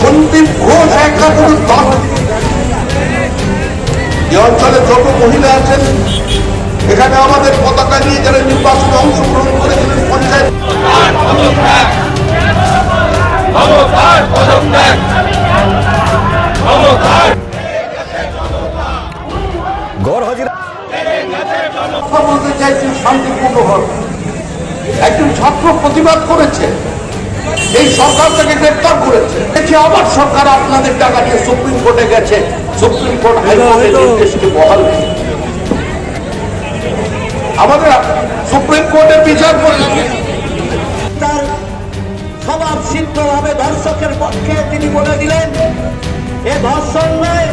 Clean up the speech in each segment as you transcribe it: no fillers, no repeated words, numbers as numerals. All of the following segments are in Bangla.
সন্দীপ ঘোষ একটা কোনো দল, যে অঞ্চলে যত মহিলা আছেন এখানে আমাদের পতাকা নিয়ে যারা নির্বাচনে অংশগ্রহণ করেছিলেন পঞ্চায়েত, বলতে চাইছি শান্তিপূর্ণভাবে। একজন ছাত্র প্রতিবাদ করেছে, এই সরকার তাকে গ্রেপ্তার করেছে, দেখি আবার সরকার আপনাদের টাকা নিয়ে সুপ্রিম কোর্টে গেছে, সুপ্রিম কোর্ট হাইকোর্টের নির্দেশকে বহাল রেখে আমাদের সুপ্রিম কোর্টের বিচার করে তার স্বভাব সিদ্ধভাবে ধর্ষকের পক্ষে তিনি বলে দিলেন এ ধর্ষণ নয়,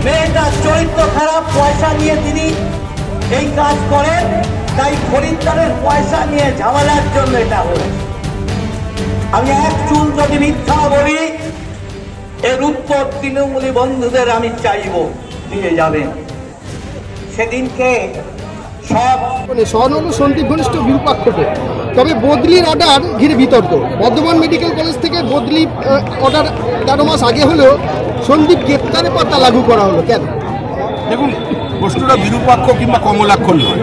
মেয়েটার চরিত্র খারাপ, পয়সা নিয়ে তিনি এই কাজ করেন, তাই খরিদ্দারের পয়সা নিয়ে ঝামেলার জন্য এটা হয়েছে। আমি এক চুল যদি মিথ্যা বলি এর উত্তর তৃণমূলী বন্ধুদের আমি চাইব দিয়ে যাবেন। সেদিনকে সব সনল সন্দীপ ঘনিষ্ঠ বিরূপাক্ষকে, তবে বদলির অর্ডার ঘিরে বিতর্ক। বর্ধমান মেডিকেল কলেজ থেকে বদলি অর্ডার 13 মাস আগে হলেও সন্দীপ গ্রেপ্তারের পর তা লাগু করা হলো কেন? দেখুন, প্রশ্নটা বিরূপাক্ষ কিংবা কমলাক্ষর নয়।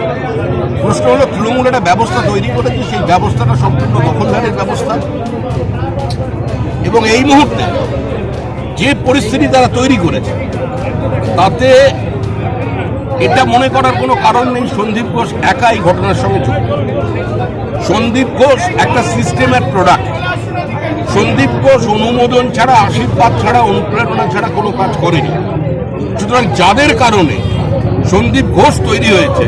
প্রশ্ন হলো তৃণমূল একটা ব্যবস্থা তৈরি করেছে, সেই ব্যবস্থাটা সম্পূর্ণ দখলদারের ব্যবস্থা, এবং এই মুহূর্তে যে পরিস্থিতি তারা তৈরি করেছে তাতে এটা মনে করার কোনো কারণ নেই সন্দীপ ঘোষ একা এই ঘটনার সঙ্গে যুক্ত। সন্দীপ ঘোষ একটা সিস্টেমের প্রোডাক্ট। সন্দীপ ঘোষ অনুমোদন ছাড়া, আশীর্বাদ ছাড়া, অনুপ্রেরণা ছাড়া কোনো কাজ করেনি। সুতরাং যাদের কারণে সন্দীপ ঘোষ তৈরি হয়েছে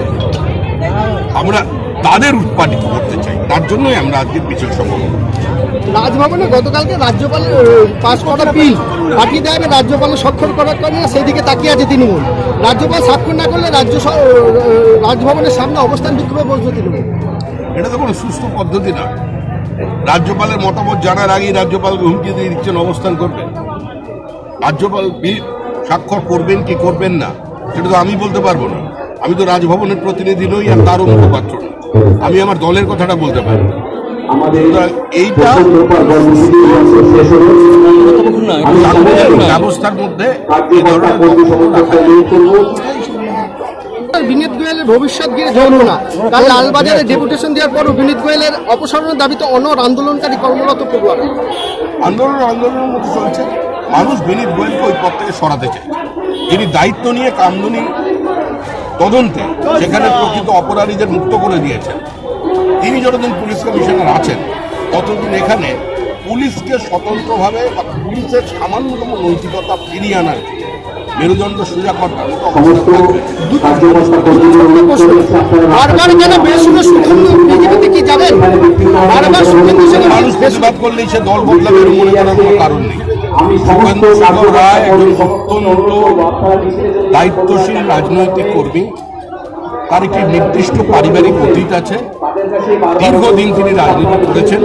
আমরা তাদের উৎপাদিত করতে চাই, তার জন্যই আমরা আজকের মিছিল সংগঠন। রাজভবনে গতকালকে রাজ্যপালের পাশ করা বিল পাঠিয়ে দেওয়া হবে, রাজ্যপালের স্বাক্ষর করার কারণে সেদিকে তাকিয়ে আছে তৃণমূল। রাজ্যপাল স্বাক্ষর না করলে রাজভবনের সামনে অবস্থান বিক্ষোভে বসবে তৃণমূল। এটা তো কোনো সুস্থ পদ্ধতি না। রাজ্যপালের মতামত জানার আগেই রাজ্যপালকে হুমকি দিয়ে দিচ্ছেন অবস্থান করবেন। রাজ্যপাল বিল স্বাক্ষর করবেন কি করবেন না সেটা তো আমি বলতে পারবো না। আমি তো রাজভবনের প্রতিনিধি নই আর তারও মুখপাত্র না। আমি আমার দলের কথাটা বলতে পারি। এইটা ব্যবস্থার মধ্যে এই ধরনের বিনীত গোয়েলের ভবিষ্যৎ ঘিরে জল্পনা। কাল লালবাজারে ডেপুটেশন দেওয়ার পরও বিনীত গোয়েলের অপসারণের দাবিতে অনড় আন্দোলনকারী কর্মরত পড়ুয়ারা। আন্দোলনের মধ্যে চলছে। মানুষ বিনীত গোয়েলকে ওই পদ থেকে সরাতে চায়। যিনি দায়িত্ব নিয়ে কামদুনি তদন্তে সেখানে প্রকৃত অপরাধীদের মুক্ত করে দিয়েছেন, তিনি যতদিন পুলিশ কমিশনার আছেন ততদিন এখানে পুলিশকে স্বতন্ত্রভাবে বা পুলিশের সামান্যতম নৈতিকতা ফিরিয়ে আনার মেরুদণ্ড সোজা করার বারবার কেন বেসুরো সুখেন্দু বিজেপিতে কি যাবেন? বারবার সুখেন্দু মানুষ প্রতিবাদ করলেই সে দল বদলাবে মনে করার কোনো কারণ নেই। সুখেন্দু শেখর রায় একজন অত্যন্ত দায়িত্বশীল রাজনৈতিক কর্মী। তার একটি নির্দিষ্ট পারিবারিক অতীত আছে। দীর্ঘদিন তিনি রাজনীতি করেছেন।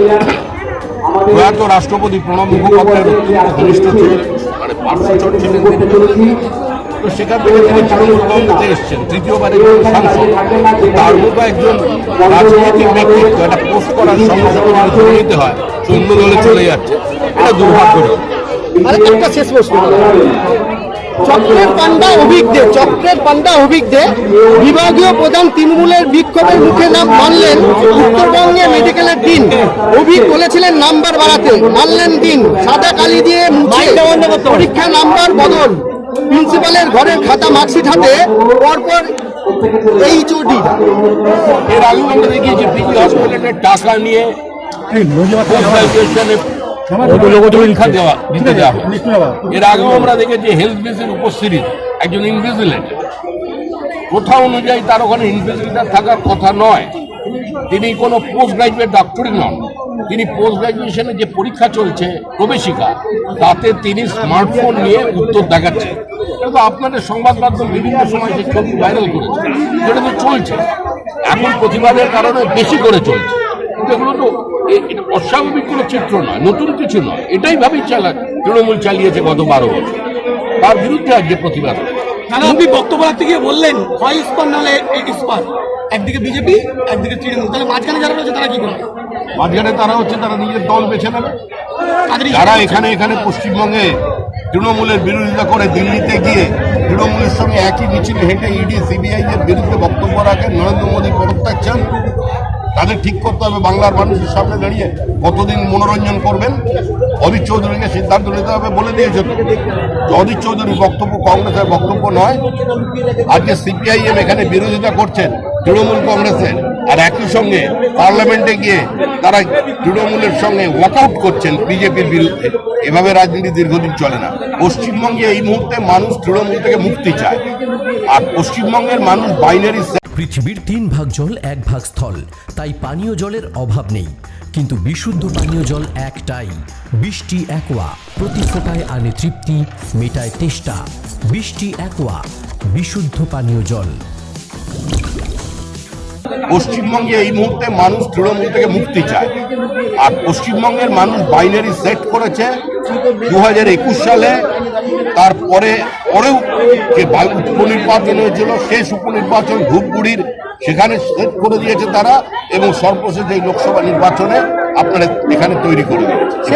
প্রয়াত রাষ্ট্রপতি প্রণব মুখোপাধ্যায়ের অত্যন্ত ঘনিষ্ঠ ছিলেন, মানে পার্শ্বচর ছিলেন তিনি। তো সেখান থেকে তিনি তৃণমূল কংগ্রেসে এসছেন, তৃতীয়বারের সাংসদ। তার মতো একজন রাজনৈতিক ব্যক্তিত্ব একটা পোস্ট করার সঙ্গে সঙ্গে যদি নিতে হয় অন্য দলে চলে যাচ্ছে, এটা দুর্ভাগ্যজনক। আরেকটা শেষ প্রশ্ন, চক্রের পান্ডা অভিজ্ঞে বিভাগীয় প্রধান তৃণমূলের বিক্ষোভের মুখে নাম মানলেন উত্তরবঙ্গে মেডিকেলের দিন। অভিক বলেছিলেন নাম্বার বাড়াতে, মানলেন দিন। সাদা কালি দিয়ে মুছে পরীক্ষা নাম্বার বদল। প্রিন্সিপালের ঘরের খাতা মার্কশিট হাতে পরপর এইচওডি। এর আগে আমরা দেখিয়েছি পিজি হসপিটালের টাকা নিয়ে এর আগেও আমরা দেখেছি হেলথ বিসির উপস্থিতি একজন ইনভিজিলেটর। কোথাও অনুযায়ী তার ওখানে ইনভিজিলেটর থাকার কথা নয়। তিনি কোনো পোস্ট গ্রাজুয়েট ডক্টরই নন। তিনি পোস্ট গ্রাজুয়েশনে যে পরীক্ষা চলছে প্রবেশিকা, তাতে তিনি স্মার্টফোন নিয়ে উত্তর দেখাচ্ছেন। কিন্তু আপনাদের সংবাদ মাধ্যম বিভিন্ন সময় সেই ছবি ভাইরাল করেছে, যেটা তো চলছে এখন প্রতিবাদের কারণে বেশি করে চলছে। এগুলো তো অস্বাভাবিক কোনো চিত্র নয়, নতুন কিছু নয়। এটাই ভাবেই তৃণমূল চালিয়েছে গত 12 বছর। তার বিরুদ্ধে আজকে প্রতিবাদ। আপনি বক্তব্য রাখতে গিয়ে বললেন হয় ইস্পাত নাহলে ইস্পাত, একদিকে বিজেপি একদিকে তৃণমূল, তাহলে মাঝখানে যারা রয়েছে তারা কি করবে? মাঝখানে তারা হচ্ছে তারা নিজের দল বেছে নেবে। যারা এখানে পশ্চিমবঙ্গে তৃণমূলের বিরোধিতা করে দিল্লিতে গিয়ে তৃণমূলের সঙ্গে একই মিছিলে হেঁটে ইডি সিবিআই এর বিরুদ্ধে বক্তব্য রাখেন, নরেন্দ্র মোদী পদত্যাগ চান, তাদের ঠিক করতে হবে বাংলার মানুষের সামনে দাঁড়িয়ে কতদিন মনোরঞ্জন করবেন। অধীর চৌধুরীকে সিদ্ধান্ত নিতে হবে বলে দিয়েছে। অধীর চৌধুরীর বক্তব্য কংগ্রেসের বক্তব্য নয়। আজকে সিপিআইএম এখানে বিরোধিতা করছেন তৃণমূল কংগ্রেসের, আর একই সঙ্গে পার্লামেন্টে গিয়ে তারা তৃণমূলের সঙ্গে ওয়াকআউট করছেন বিজেপির বিরুদ্ধে। এভাবে রাজনীতি দীর্ঘদিন চলে না। পশ্চিমবঙ্গে এই মুহূর্তে মানুষ তৃণমূল থেকে মুক্তি চায়, আর পশ্চিমবঙ্গের মানুষ বাইনারি। পৃথিবীর 3 ভাগ জল 1 ভাগ স্থল, তাই পানীয় জলের অভাব নেই। কিন্তু বিশুদ্ধ পানীয় জল একটাই, বৃষ্টি অ্যাকোয়া। প্রতি ফোঁটায় আনে তৃপ্তি, মেটায় তেষ্টা। বৃষ্টি অ্যাকোয়া, বিশুদ্ধ পানীয় জল। পশ্চিমবঙ্গে এই মুহূর্তে মানুষ তৃণমূল থেকে মুক্তি চায়, আর পশ্চিমবঙ্গের মানুষ বাইনারি সেট করেছে 2021 সালে। তারপরে পরেও যে উপনির্বাচন হয়েছিল, শেষ উপনির্বাচন ধূপগুড়ির, সেখানে সেট করে দিয়েছে তারা, এবং সর্বশেষ এই লোকসভা নির্বাচনে আপনারা এখানে তৈরি করে দিয়েছে।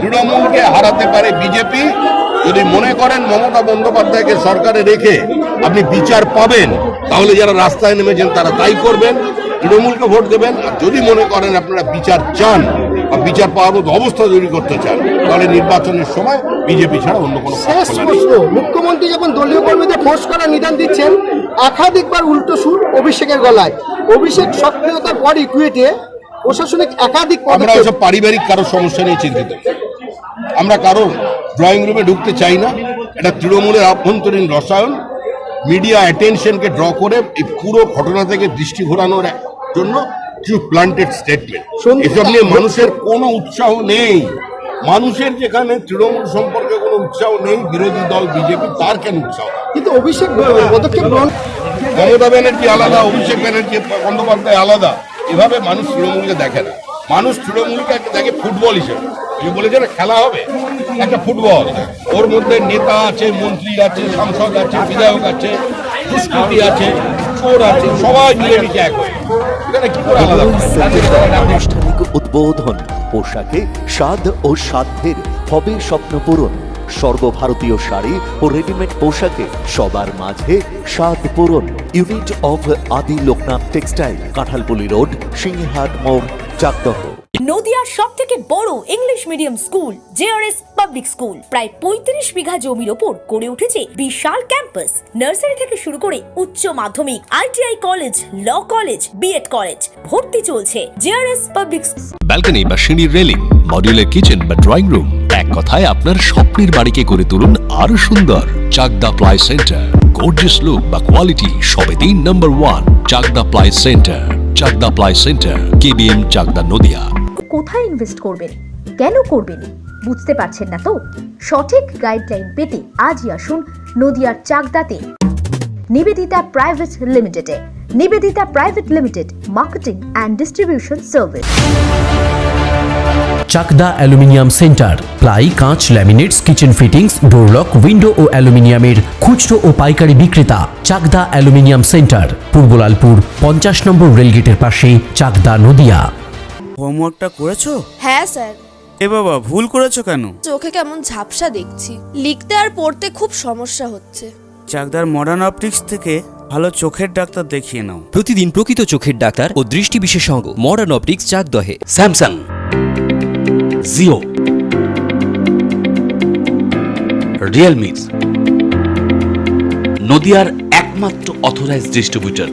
তৃণমূলকে হারাতে পারে বিজেপি। যদি মনে করেন মমতা বন্দ্যোপাধ্যায়কে সরকারে রেখে আপনি বিচার পাবেন, তাহলে যারা রাস্তায় নেমেছেন তারা তাই করবেন, তৃণমূলকে ভোট দেবেন। আর যদি মনে করেন আপনারা বিচার চান বা বিচার পাওয়ার মতো অবস্থা তৈরি করতে চান, তাহলে নির্বাচনের সময় বিজেপি ছাড়া অন্য কোনো শেষ প্রশ্ন, মুখ্যমন্ত্রী যখন দলীয় কর্মীদের ফোর্স করার নিদান দিচ্ছেন, একাধিকবার উল্টো সুর অভিষেকের গলায়। অভিষেক সক্রিয়তার পরই টুইটে প্রশাসনিক একাধিক আমরা ওসব পারিবারিক কারো সমস্যা নিয়ে চিন্তিত। আমরা কারোর ড্রয়িং রুমে ঢুকতে চাই না। এটা তৃণমূলের আভ্যন্তরীণ রসায়ন। মিডিয়া অ্যাটেনশনকে ড্র করে এই পুরো ঘটনা থেকে দৃষ্টি ঘোরানোর জন্য কিছু প্লান্টেড স্টেটমেন্ট। এসব নিয়ে মানুষের কোনো উৎসাহ নেই। মানুষের যেখানে তৃণমূল সম্পর্কে কোনো উৎসাহ নেই, বিরোধী দল বিজেপি, তার কেন উৎসাহ? কিন্তু অভিষেক পদক্ষেপ গ্রহণ, মমতা ব্যানার্জি আলাদা, অভিষেক ব্যানার্জি বন্দ্যোপাধ্যায় আলাদা। এভাবে মানুষ তৃণমূলকে দেখে না। মানুষ তৃণমূলকে দেখে ফুটবল হিসেবে। তুমি বলেছে না খেলা হবে, একটা ফুটবল, ওর মধ্যে নেতা আছে, মন্ত্রী আছে, সাংসদ আছে, বিধায়ক আছে, দুষ্কৃতী আছে, চোর আছে, সবাই মিলেমিশে এক হয়ে। এখানে কি করে আলাদা? আনুষ্ঠানিক উদ্বোধন। পোশাকে স্বাদ ও সাধ্যের হবে স্বপ্ন পূরণ। সর্বভারতীয় শাড়ি ও রেডিমেড পোশাকে সবার মাঝে স্বাদ পূরণ। ইউনিট অফ আদি লোকনাথ টেক্সটাইল, কাঁঠালপুলি রোড, সিংহাট মোড়, চাকদহ। নদিয়ার সব থেকে বড় English medium school JRS public school প্রায় 35 বিঘা জমির ওপর গড়ে উঠেছে বিশাল ক্যাম্পাস। নার্সারি থেকে শুরু করে উচ্চ মাধ্যমিক, ITI college, law college, BEd college ভর্তি চলছে জেআরএস পাবলিক। ব্যালকনি বা সিঁড়ির রেলিং, মডিউলার কিচেন বা ড্রয়িং রুম, এক কথায় আপনার স্বপ্নের বাড়িকে করে তুলুন আরো সুন্দর। Chakdah ply centre, gorgeous look বা কোয়ালিটি সবে 3 number 1 Chakdah ply centre. Chakdah ply centre, KBM, Chakdah, Nadia. কোথায় ইনভেস্ট করবেন, কেন করবেন বুঝতে পারছেন না তো? সঠিক গাইডলাইন পেতে আজই আসুন নদিয়ার চাকদাতে নিবেদিতা প্রাইভেট লিমিটেডে। Nivedita private limited, marketing and distribution service. Chakdah aluminium centre, ply, কাঁচ, laminates, kitchen fittings, door lock, window ও অ্যালুমিনিয়ামের খুচরো ও পাইকারি বিক্রেতা। চাকদা অ্যালুমিনিয়াম সেন্টার, পূর্বলালপুর 50 নম্বর রেলগেটের পাশে, চাকদা, নদিয়া। হোমওয়ার্কটা করেছো? হ্যাঁ স্যার। এ বাবা, ভুল করেছো কেন? চোখে কেমন ঝাপসা দেখছি, লিখতে আর পড়তে খুব সমস্যা হচ্ছে। চাকদার মডার্ন অপটিক্স থেকে ভালো চোখের ডাক্তার দেখিয়ে নাও। প্রতিদিন প্রকৃত চোখের ডাক্তার ও দৃষ্টি বিশেষজ্ঞ মডার্ন অপটিক্স, চাকদহে। স্যামসাং, জিও, রিয়েলমি, নদিয়ার একমাত্র অথরাইজড ডিস্ট্রিবিউটর।